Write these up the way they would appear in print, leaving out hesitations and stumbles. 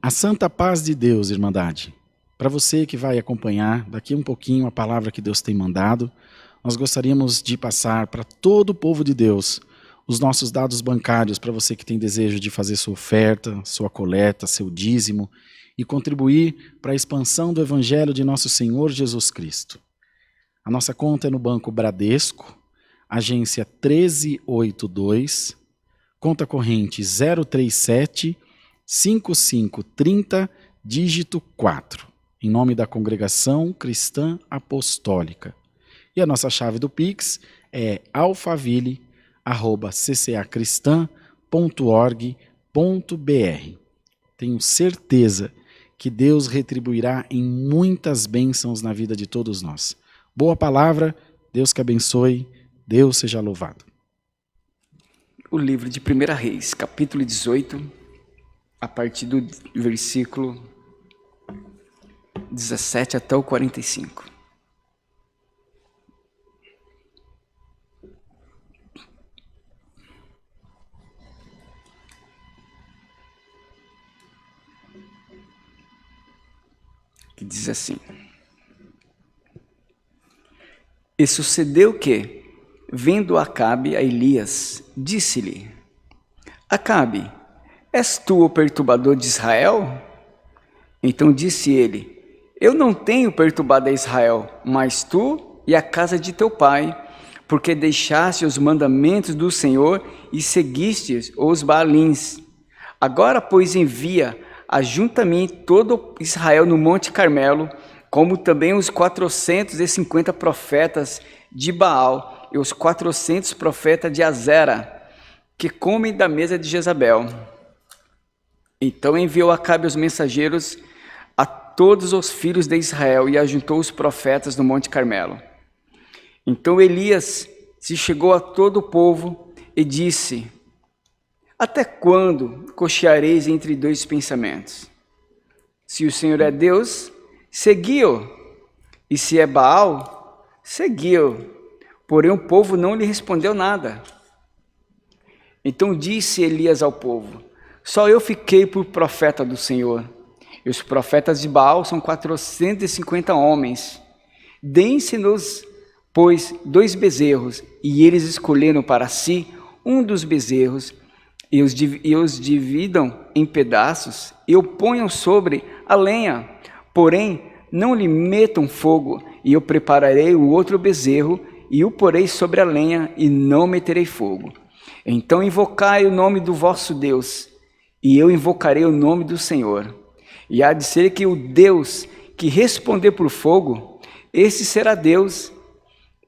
A santa paz de Deus, Irmandade. Para você que vai acompanhar daqui um pouquinho a palavra que Deus tem mandado, nós gostaríamos de passar para todo o povo de Deus os nossos dados bancários para você que tem desejo de fazer sua oferta, sua coleta, seu dízimo e contribuir para a expansão do Evangelho de nosso Senhor Jesus Cristo. A nossa conta é no Banco Bradesco, agência 1382, conta corrente 037 5530, dígito 4, em nome da Congregação Cristã Apostólica. E a nossa chave do Pix é alfaville@ccacristã.org.br. Tenho certeza que Deus retribuirá em muitas bênçãos na vida de todos nós. Boa palavra, Deus que abençoe, Deus seja louvado. O livro de 1 Reis, capítulo 18, a partir do versículo 17 até o 45. Que diz assim: E sucedeu que, vendo Acabe a Elias, disse-lhe: Acabe, és tu o perturbador de Israel? Então disse ele: Eu não tenho perturbado a Israel, mas tu e a casa de teu pai, porque deixaste os mandamentos do Senhor e seguiste os Baalins. Agora, pois, envia, ajunta a mim todo Israel no Monte Carmelo, como também os 450 profetas de Baal e os 400 profetas de Azera, que comem da mesa de Jezabel. Então enviou Acabe os mensageiros a todos os filhos de Israel e ajuntou os profetas no Monte Carmelo. Então Elias se chegou a todo o povo e disse: Até quando cocheareis entre dois pensamentos? Se o Senhor é Deus, segui-o, e se é Baal, segui-o. Porém o povo não lhe respondeu nada. Então disse Elias ao povo: Só eu fiquei por profeta do Senhor, e os profetas de Baal são 450 homens. Deem-se-nos, pois, 2 bezerros, e eles escolheram para si um dos bezerros, e os dividam em pedaços, e o ponham sobre a lenha. Porém, não lhe metam fogo, e eu prepararei o outro bezerro, e o porei sobre a lenha, e não meterei fogo. Então invocai o nome do vosso Deus, e eu invocarei o nome do Senhor. E há de ser que o Deus que responder por fogo, esse será Deus.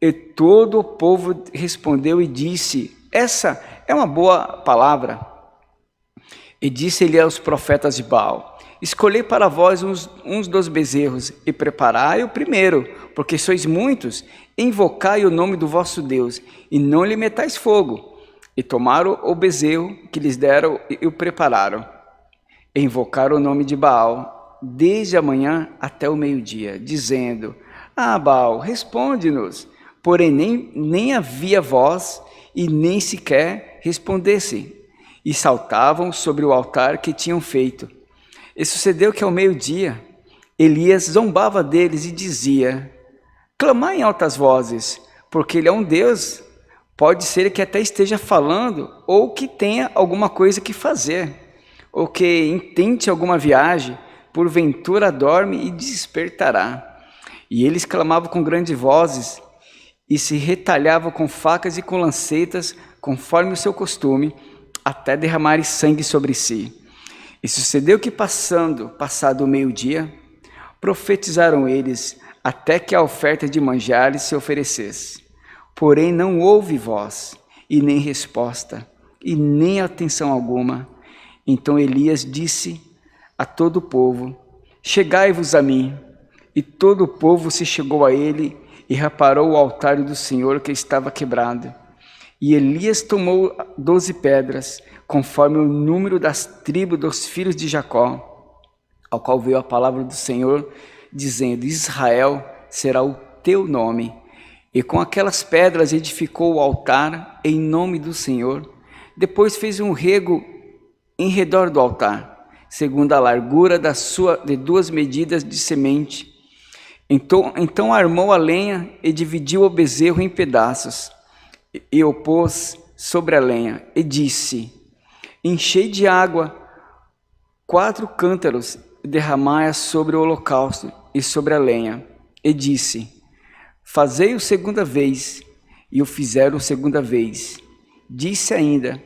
E todo o povo respondeu e disse: Essa é uma boa palavra. E disse-lhe aos profetas de Baal: Escolhei para vós uns dos bezerros, e preparai o primeiro, porque sois muitos, invocai o nome do vosso Deus, e não lhe metais fogo. E tomaram o bezerro que lhes deram e o prepararam. E invocaram o nome de Baal, desde a manhã até o meio-dia, dizendo: Baal, responde-nos. Porém nem havia voz, e nem sequer respondesse. E saltavam sobre o altar que tinham feito. E sucedeu que ao meio-dia, Elias zombava deles e dizia: Clamai em altas vozes, porque ele é um Deus. Pode ser que até esteja falando, ou que tenha alguma coisa que fazer, ou que intente alguma viagem, porventura dorme e despertará. E eles clamavam com grandes vozes, e se retalhavam com facas e com lancetas, conforme o seu costume, até derramarem sangue sobre si. E sucedeu que passado o meio-dia, profetizaram eles, até que a oferta de manjares se oferecesse. Porém não houve voz, e nem resposta, e nem atenção alguma. Então Elias disse a todo o povo: Chegai-vos a mim. E todo o povo se chegou a ele, e reparou o altar do Senhor que estava quebrado. E Elias tomou 12 pedras, conforme o número das tribos dos filhos de Jacó, ao qual veio a palavra do Senhor, dizendo: Israel será o teu nome. E com aquelas pedras edificou o altar em nome do Senhor. Depois fez um rego em redor do altar, segundo a largura de 2 medidas de semente. Então armou a lenha e dividiu o bezerro em pedaços, e o pôs sobre a lenha, e disse: enchei de água 4 cântaros, e derramai-a sobre o holocausto e sobre a lenha. E disse: fazei-o segunda vez, e o fizeram segunda vez. Disse ainda: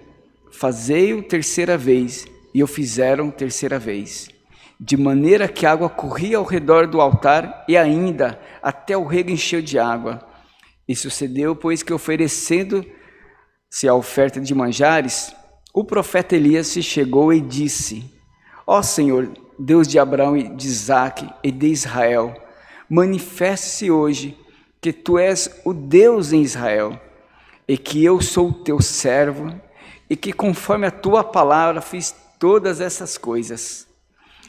fazei-o terceira vez, e o fizeram terceira vez. De maneira que a água corria ao redor do altar, e ainda até o rego encheu de água. E sucedeu, pois, que oferecendo-se a oferta de manjares, o profeta Elias se chegou e disse: ó Senhor, Deus de Abraão e de Isaque e de Israel, manifeste-se hoje que tu és o Deus em Israel, e que eu sou o teu servo, e que conforme a tua palavra fiz todas essas coisas.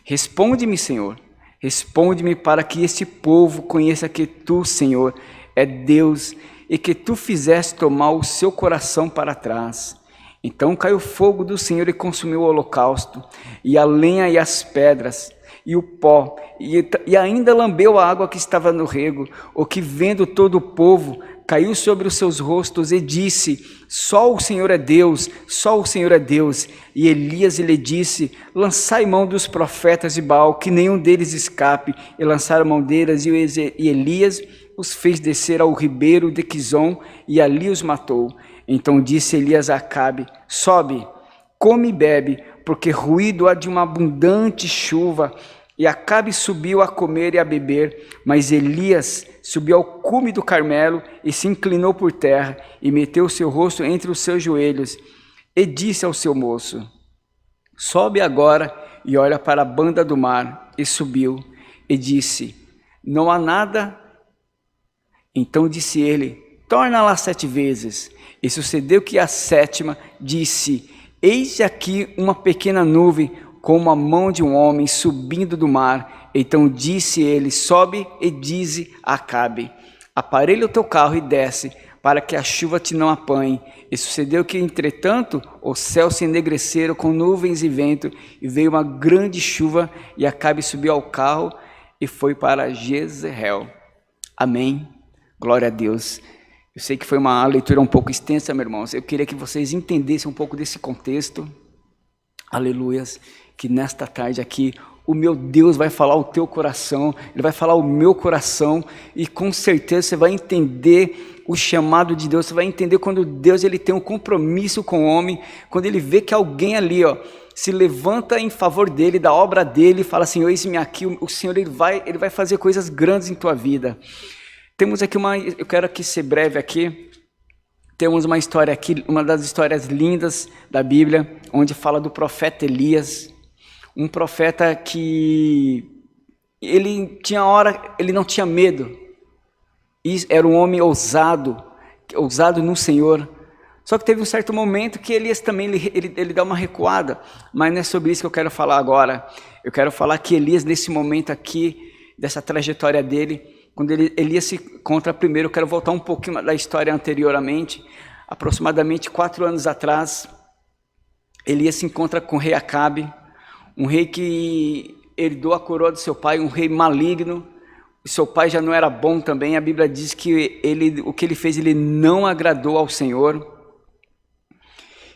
Responde-me, Senhor, responde-me, para que este povo conheça que tu, Senhor, é Deus, e que tu fizeste tomar o seu coração para trás. Então caiu fogo do Senhor e consumiu o holocausto, e a lenha e as pedras, e o pó, e ainda lambeu a água que estava no rego, o que vendo todo o povo, caiu sobre os seus rostos e disse: só o Senhor é Deus, só o Senhor é Deus. E Elias lhe disse: lançai mão dos profetas de Baal, que nenhum deles escape. E lançaram mão deles, e Elias os fez descer ao ribeiro de Quizon, e ali os matou. Então disse Elias a Acabe: sobe, come e bebe, porque ruído há de uma abundante chuva. E Acabe subiu a comer e a beber, mas Elias subiu ao cume do Carmelo e se inclinou por terra e meteu o seu rosto entre os seus joelhos e disse ao seu moço: sobe agora e olha para a banda do mar. E subiu e disse: não há nada. Então disse ele: torna lá 7 vezes. E sucedeu que a 7ª disse: eis aqui uma pequena nuvem, como a mão de um homem subindo do mar. Então disse ele: sobe e dize a Acabe: aparelha o teu carro e desce, para que a chuva te não apanhe. E sucedeu que, entretanto, os céus se enegreceram com nuvens e vento, e veio uma grande chuva, e Acabe subiu ao carro e foi para Jezreel. Amém. Glória a Deus. Eu sei que foi uma leitura um pouco extensa, meus irmãos. Eu queria que vocês entendessem um pouco desse contexto. Aleluias. Que nesta tarde aqui, o meu Deus vai falar o teu coração, Ele vai falar o meu coração, e com certeza você vai entender o chamado de Deus, você vai entender quando Deus ele tem um compromisso com o homem, quando Ele vê que alguém ali se levanta em favor dele, da obra dele, e fala: Senhor, eis-me aqui, o Senhor ele vai fazer coisas grandes em tua vida. Temos aqui eu quero aqui ser breve aqui. Temos uma história aqui, uma das histórias lindas da Bíblia, onde fala do profeta Elias, um profeta que ele não tinha medo, era um homem ousado no Senhor. Só que teve um certo momento que Elias também ele dá uma recuada, mas não é sobre isso que eu quero falar agora. Eu quero falar que Elias, nesse momento aqui, dessa trajetória dele, quando Elias se encontra primeiro, eu quero voltar um pouquinho da história anteriormente, aproximadamente 4 anos atrás, Elias se encontra com o rei Acabe, um rei que herdou a coroa do seu pai, um rei maligno. O seu pai já não era bom também. A Bíblia diz que o que ele fez, ele não agradou ao Senhor.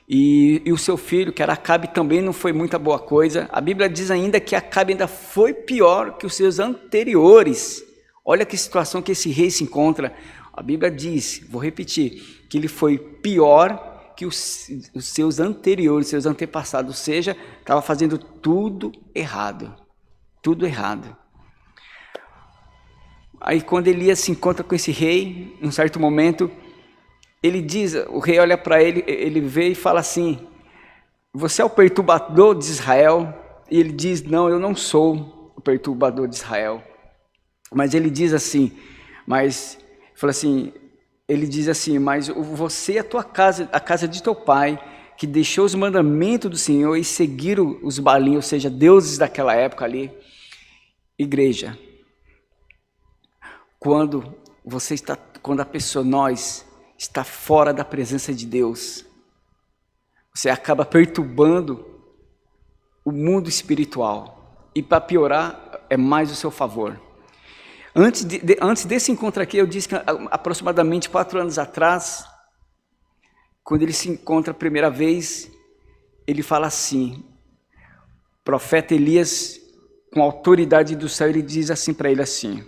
E o seu filho, que era Acabe, também não foi muita boa coisa. A Bíblia diz ainda que Acabe ainda foi pior que os seus anteriores. Olha que situação que esse rei se encontra. A Bíblia diz, vou repetir, que ele foi pior que os seus anteriores, seus antepassados, ou seja, estava fazendo tudo errado. Tudo errado. Aí quando Elias se encontra com esse rei, em um certo momento, o rei olha para ele, ele vê e fala assim: você é o perturbador de Israel? E ele diz: não, eu não sou o perturbador de Israel. Mas ele diz assim, mas você e a tua casa, a casa de teu pai, que deixou os mandamentos do Senhor e seguiram os Baalim, ou seja, deuses daquela época ali. Igreja, quando nós está fora da presença de Deus, você acaba perturbando o mundo espiritual. E para piorar, é mais o seu favor. Antes desse encontro aqui, eu disse que aproximadamente 4 anos atrás, quando ele se encontra a primeira vez, ele fala assim, profeta Elias, com autoridade do céu, ele diz assim para ele assim,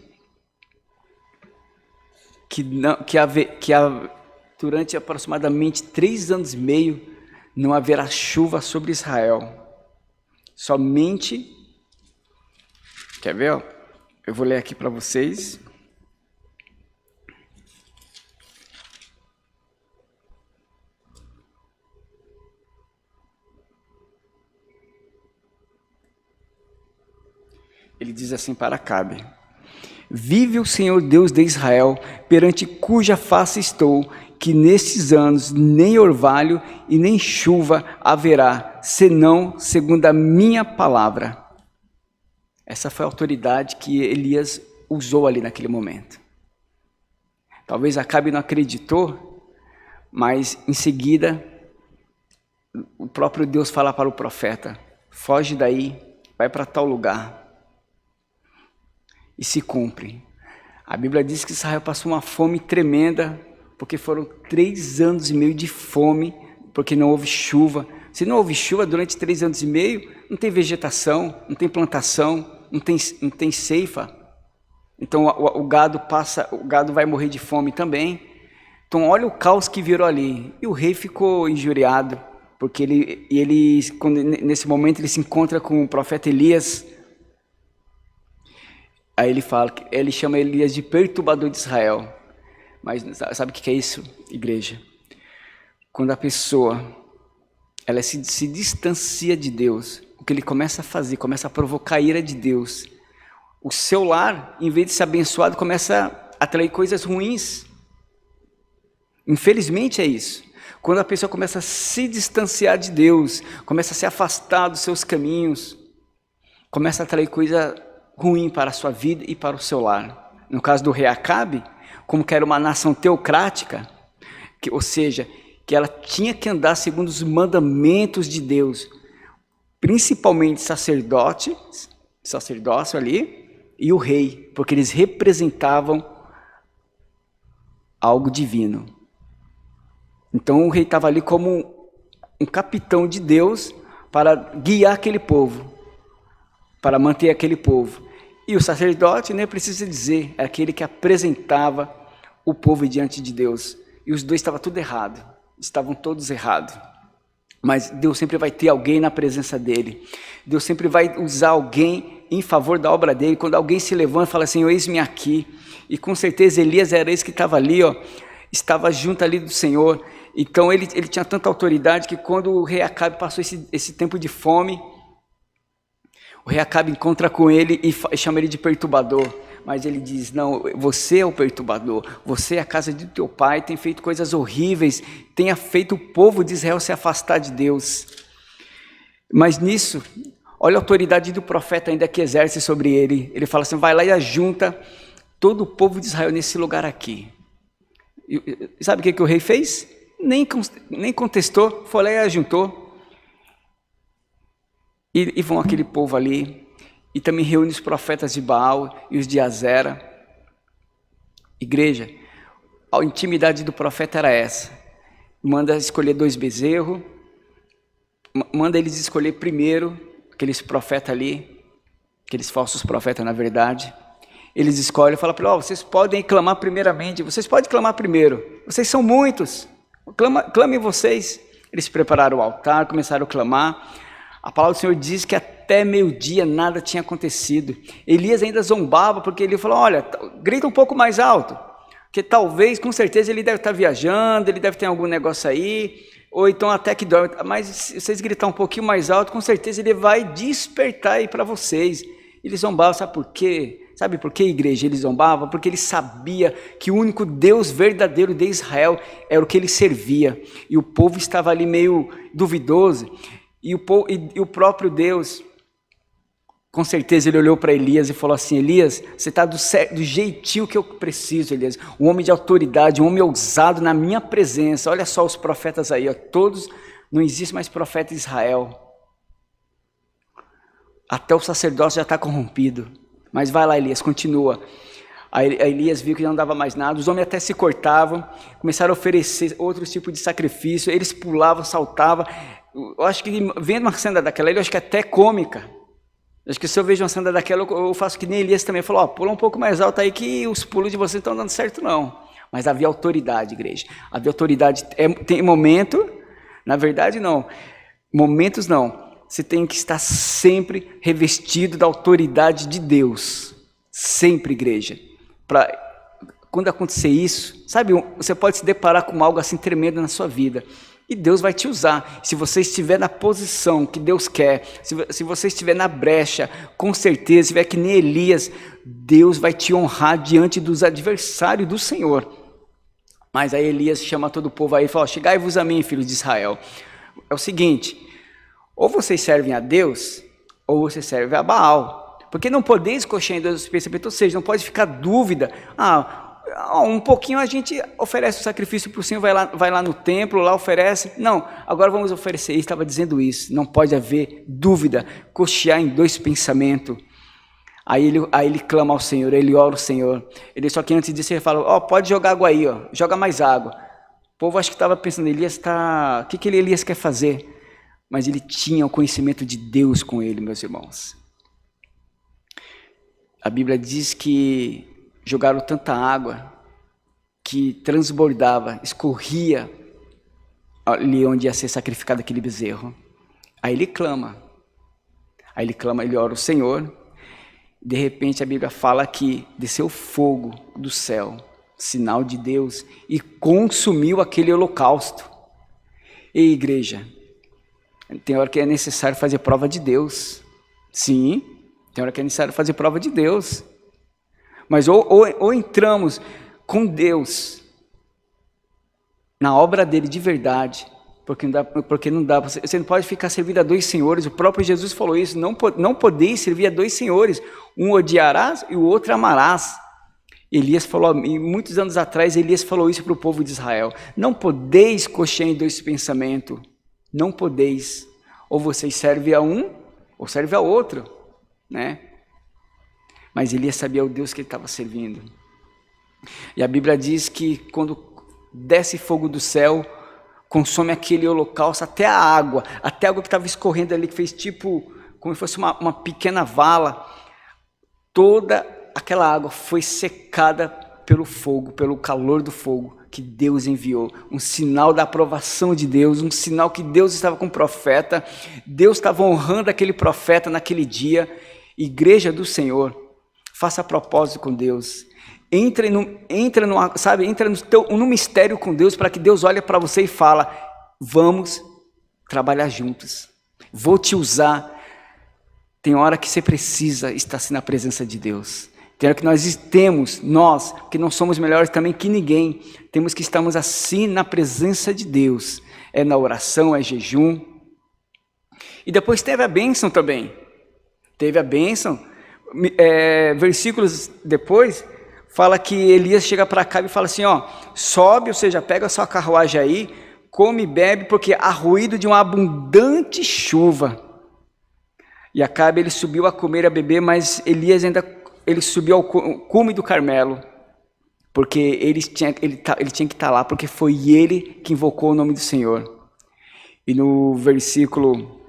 durante aproximadamente 3 anos e meio, não haverá chuva sobre Israel. Somente, quer ver? Ó? Eu vou ler aqui para vocês. Ele diz assim para Acabe: vive o Senhor Deus de Israel, perante cuja face estou, que nestes anos nem orvalho e nem chuva haverá, senão segundo a minha palavra. Essa foi a autoridade que Elias usou ali naquele momento. Talvez Acabe não acreditou, mas em seguida o próprio Deus fala para o profeta: foge daí, vai para tal lugar. E se cumpre. A Bíblia diz que Israel passou uma fome tremenda, porque foram 3 anos e meio de fome, porque não houve chuva. Se não houve chuva durante 3 anos e meio, não tem vegetação, não tem plantação, não tem ceifa. Então o gado vai morrer de fome também. Então olha o caos que virou ali. E o rei ficou injuriado, porque nesse momento ele se encontra com o profeta Elias. Aí ele chama Elias de perturbador de Israel. Mas sabe o que é isso, igreja? Quando a pessoa ela se distancia de Deus, o que ele começa a fazer, começa a provocar a ira de Deus. O seu lar, em vez de ser abençoado, começa a atrair coisas ruins. Infelizmente é isso. Quando a pessoa começa a se distanciar de Deus, começa a se afastar dos seus caminhos, começa a atrair coisa ruim para a sua vida e para o seu lar. No caso do rei Acabe, como que era uma nação teocrática, ou seja, que ela tinha que andar segundo os mandamentos de Deus, principalmente sacerdócio ali, e o rei, porque eles representavam algo divino. Então o rei estava ali como um capitão de Deus para guiar aquele povo, para manter aquele povo. E o sacerdote, nem precisa dizer, era aquele que apresentava o povo diante de Deus. E os dois estavam tudo errado, estavam todos errados. Mas Deus sempre vai ter alguém na presença dele. Deus sempre vai usar alguém em favor da obra dele. Quando alguém se levanta e fala assim, eis-me aqui. E com certeza Elias era esse que estava ali, ó, estava junto ali do Senhor. Então ele tinha tanta autoridade que quando o rei Acabe passou esse tempo de fome, o rei Acabe encontra com ele e chama ele de perturbador. Mas ele diz, não, você é o perturbador, você é a casa de teu pai, tem feito coisas horríveis, tenha feito o povo de Israel se afastar de Deus. Mas nisso, olha a autoridade do profeta ainda que exerce sobre ele. Ele fala assim, vai lá e ajunta todo o povo de Israel nesse lugar aqui. E sabe o que o rei fez? Nem contestou, foi lá e ajuntou. E vão aquele povo ali, e também reúne os profetas de Baal e os de Azera. Igreja, a intimidade do profeta era essa. Manda escolher 2 bezerros, manda eles escolher primeiro, aqueles profetas ali, aqueles falsos profetas na verdade. Eles escolhem e falam para eles, vocês podem clamar primeiramente, vocês podem clamar primeiro, vocês são muitos, clamem vocês. Eles prepararam o altar, começaram a clamar. A palavra do Senhor diz que até meio-dia nada tinha acontecido. Elias ainda zombava, porque ele falou, olha, grita um pouco mais alto, que talvez, com certeza, ele deve estar viajando, ele deve ter algum negócio aí, ou então até que dorme, mas se vocês gritar um pouquinho mais alto, com certeza ele vai despertar aí para vocês. Ele zombava, sabe por quê? Sabe por que, igreja, ele zombava? Porque ele sabia que o único Deus verdadeiro de Israel era o que ele servia, e o povo estava ali meio duvidoso. E o próprio Deus, com certeza ele olhou para Elias e falou assim, Elias, você está do jeitinho que eu preciso, Elias. Um homem de autoridade, um homem ousado na minha presença. Olha só os profetas aí, ó, todos, não existe mais profeta de Israel. Até o sacerdócio já está corrompido. Mas vai lá, Elias, continua. Aí Elias viu que não dava mais nada, os homens até se cortavam, começaram a oferecer outros tipos de sacrifício, eles pulavam, saltavam. Eu acho que vendo uma cena daquela, eu acho que é até cômica. Acho que se eu vejo uma cena daquela, eu faço que nem Elias também, falou, pula um pouco mais alto aí que os pulos de vocês estão dando certo não. Mas havia autoridade, igreja. Havia autoridade, tem momento, na verdade não, momentos não. Você tem que estar sempre revestido da autoridade de Deus. Sempre, igreja. Quando acontecer isso, sabe, você pode se deparar com algo assim tremendo na sua vida. E Deus vai te usar. Se você estiver na posição que Deus quer, se você estiver na brecha, com certeza, se estiver que nem Elias, Deus vai te honrar diante dos adversários do Senhor. Mas aí Elias chama todo o povo aí e fala, chegai-vos a mim, filhos de Israel. É o seguinte, ou vocês servem a Deus, ou vocês servem a Baal. Porque não podeis coxar em dois pensamentos, ou seja, não pode ficar dúvida. Um pouquinho a gente oferece o sacrifício para o Senhor, vai lá no templo, lá oferece. Não, agora vamos oferecer. Ele estava dizendo isso, não pode haver dúvida, coxear em dois pensamentos. Aí ele clama ao Senhor, ele ora ao Senhor. Só que antes disso ele fala, pode jogar água aí, joga mais água. O povo acho que estava pensando, o que Elias quer fazer? Mas ele tinha o conhecimento de Deus com ele, meus irmãos. A Bíblia diz que jogaram tanta água que transbordava, escorria ali onde ia ser sacrificado aquele bezerro. Aí ele clama, ele ora ao Senhor. De repente a Bíblia fala que desceu fogo do céu, sinal de Deus, e consumiu aquele holocausto. E igreja, tem hora que é necessário fazer prova de Deus. Sim, tem hora que é necessário fazer prova de Deus. Mas ou entramos com Deus na obra dele de verdade, porque não dá, você não pode ficar servindo a dois senhores. O próprio Jesus falou isso, não podeis servir a dois senhores, um odiarás e o outro amarás. Elias falou, muitos anos atrás, Elias falou isso para o povo de Israel, não podeis coxear em dois pensamentos, não podeis, ou vocês servem a um, ou servem a outro, né? Mas Elias sabia o Deus que ele estava servindo. E a Bíblia diz que quando desce fogo do céu, consome aquele holocausto, até a água que estava escorrendo ali, que fez tipo, como se fosse uma pequena vala, toda aquela água foi secada pelo fogo, pelo calor do fogo que Deus enviou, um sinal da aprovação de Deus, um sinal que Deus estava com o profeta, Deus estava honrando aquele profeta naquele dia. Igreja do Senhor, faça propósito com Deus, entra no mistério com Deus, para que Deus olhe para você e fala, vamos trabalhar juntos, vou te usar. Tem hora que você precisa estar assim na presença de Deus. Tem hora que nós, que não somos melhores também que ninguém, temos que estarmos assim na presença de Deus. É na oração, é jejum. E depois teve a bênção também. Teve a bênção. Versículos depois, fala que Elias chega para cá e fala assim, sobe, ou seja, pega a sua carruagem aí, come e bebe, porque há ruído de uma abundante chuva. E Acabe, ele subiu a comer e a beber, mas Elias ele subiu ao cume do Carmelo, porque ele tinha que estar lá, porque foi ele que invocou o nome do Senhor. E no versículo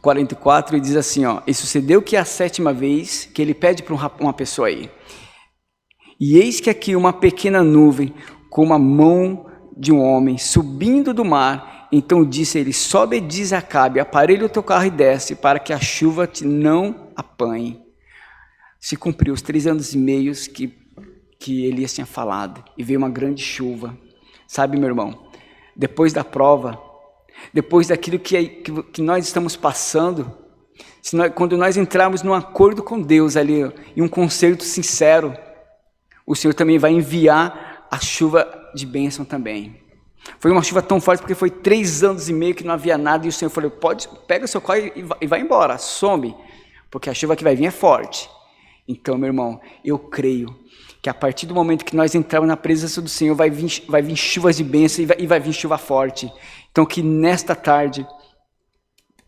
44 ele diz assim, e sucedeu que a 7ª vez que ele pede para uma pessoa aí, e eis que aqui uma pequena nuvem, como a mão de um homem, subindo do mar, então disse ele, sobe e diz a Acabe, aparelha o teu carro e desce, para que a chuva te não apanhe. Se cumpriu os 3 anos e meio que Elias tinha falado, e veio uma grande chuva. Sabe, meu irmão, depois da prova, depois daquilo que nós estamos passando, quando nós entrarmos num acordo com Deus ali, em um concerto sincero, o Senhor também vai enviar a chuva de bênção também. Foi uma chuva tão forte, porque foi 3 anos e meio que não havia nada, e o Senhor falou, pega o seu carro e vai embora, some, porque a chuva que vai vir é forte. Então, meu irmão, eu creio que a partir do momento que nós entrarmos na presença do Senhor, vai vir chuvas de bênção e vai vir chuva forte. Então, que nesta tarde,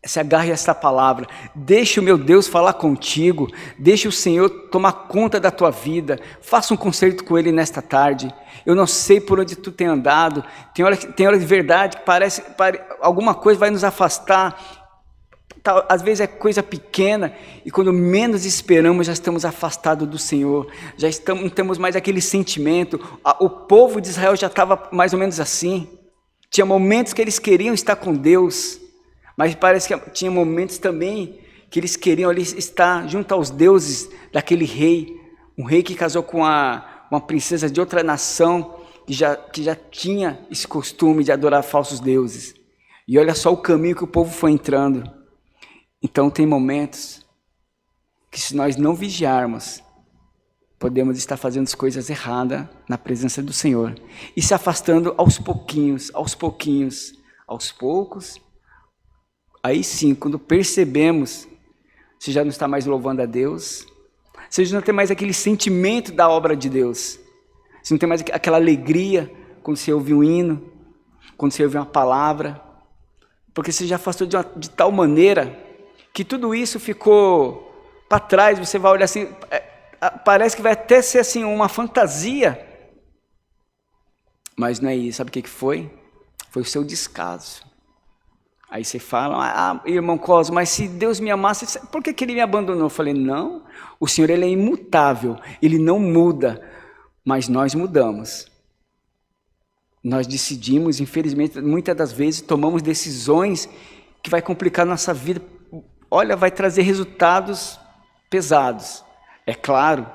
Se agarre a esta palavra, deixe o meu Deus falar contigo, deixe o Senhor tomar conta da tua vida, faça um concerto com Ele nesta tarde. Eu não sei por onde tu tem andado, tem hora de verdade que parece alguma coisa vai nos afastar, às vezes é coisa pequena, e quando menos esperamos já estamos afastados do Senhor, não temos mais aquele sentimento. O povo de Israel já estava mais ou menos assim, tinha momentos que eles queriam estar com Deus, mas parece que tinha momentos também que eles queriam ali estar junto aos deuses daquele rei, um rei que casou com uma princesa de outra nação, que já tinha esse costume de adorar falsos deuses. E olha só o caminho que o povo foi entrando. Então tem momentos que, se nós não vigiarmos, podemos estar fazendo as coisas erradas na presença do Senhor e se afastando aos pouquinhos, aos poucos. Aí sim, quando percebemos, você já não está mais louvando a Deus, você já não tem mais aquele sentimento da obra de Deus, você não tem mais aquela alegria quando você ouve um hino, quando você ouve uma palavra, porque você já afastou de tal maneira que tudo isso ficou para trás. Você vai olhar assim, parece que vai até ser assim uma fantasia, mas não é isso. Sabe o que foi? Foi o seu descaso. Aí você fala, irmão Cosmo, mas se Deus me amasse, por que Ele me abandonou? Eu falei, não, o Senhor Ele é imutável, Ele não muda, mas nós mudamos. Nós decidimos, infelizmente, muitas das vezes tomamos decisões que vai complicar nossa vida. Olha, vai trazer resultados pesados. É claro,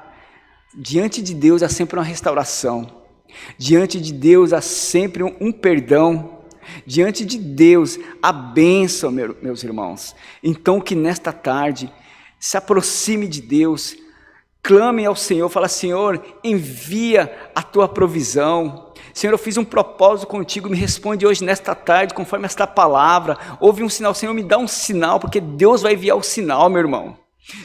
diante de Deus há sempre uma restauração, diante de Deus há sempre um perdão, diante de Deus a bênção, meus irmãos. Então que nesta tarde se aproxime de Deus, clame ao Senhor, fala, Senhor, envia a tua provisão. Senhor, eu fiz um propósito contigo, me responde hoje nesta tarde, conforme esta palavra. Houve um sinal, Senhor, me dá um sinal, porque Deus vai enviar o sinal, meu irmão.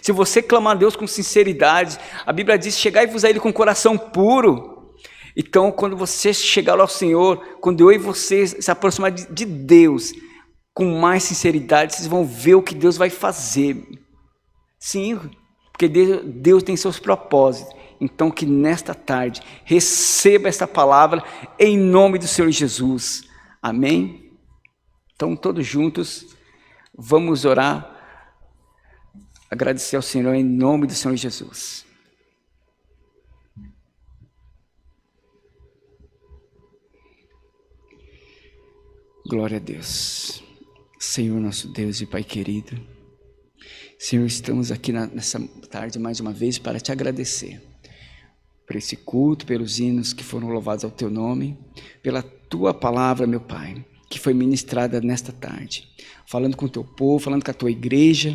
Se você clamar a Deus com sinceridade, a Bíblia diz, chegai-vos a Ele com coração puro. Então, quando você chegar ao Senhor, quando eu e você se aproximar de Deus, com mais sinceridade, vocês vão ver o que Deus vai fazer. Sim, porque Deus tem seus propósitos. Então que nesta tarde receba esta palavra em nome do Senhor Jesus. Amém? Então todos juntos vamos orar, agradecer ao Senhor em nome do Senhor Jesus. Glória a Deus. Senhor nosso Deus e Pai querido, Senhor, estamos aqui nessa tarde mais uma vez para te agradecer por esse culto, pelos hinos que foram louvados ao teu nome, pela tua palavra, meu Pai, que foi ministrada nesta tarde, falando com o teu povo, falando com a tua igreja,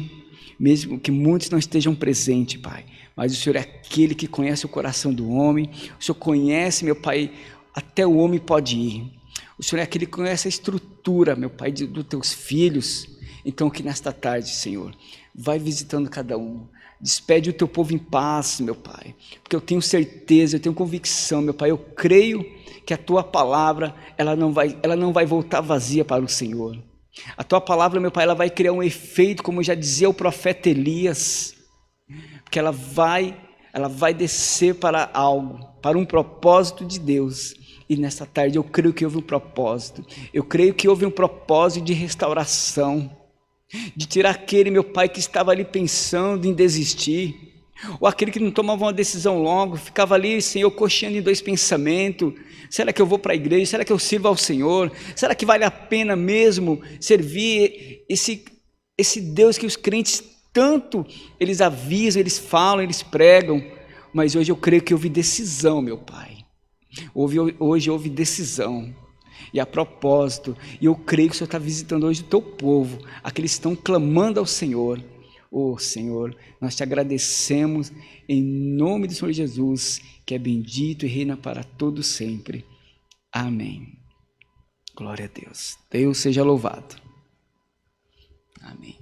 mesmo que muitos não estejam presentes, Pai, mas o Senhor é aquele que conhece o coração do homem, o Senhor conhece, meu Pai, até o homem pode ir, o Senhor é aquele que conhece a estrutura, meu Pai, dos teus filhos. Então que nesta tarde, Senhor, vai visitando cada um, despede o teu povo em paz, meu Pai, porque eu tenho certeza, eu tenho convicção, meu Pai, eu creio que a tua palavra, ela não vai voltar vazia para o Senhor. A tua palavra, meu Pai, ela vai criar um efeito, como já dizia o profeta Elias, porque ela vai descer para algo, para um propósito de Deus. E nesta tarde eu creio que houve um propósito, eu creio que houve um propósito de restauração, de tirar aquele, meu Pai, que estava ali pensando em desistir, ou aquele que não tomava uma decisão logo, ficava ali, Senhor, cocheando em dois pensamentos, será que eu vou para a igreja, será que eu sirvo ao Senhor, será que vale a pena mesmo servir esse Deus que os crentes tanto, eles avisam, eles falam, eles pregam, mas hoje eu creio que houve decisão, meu Pai, hoje houve decisão, e a propósito, e eu creio que o Senhor está visitando hoje o teu povo, aqueles que estão clamando ao Senhor. Senhor, nós te agradecemos em nome do Senhor Jesus, que é bendito e reina para todo sempre. Amém. Glória a Deus. Deus seja louvado. Amém.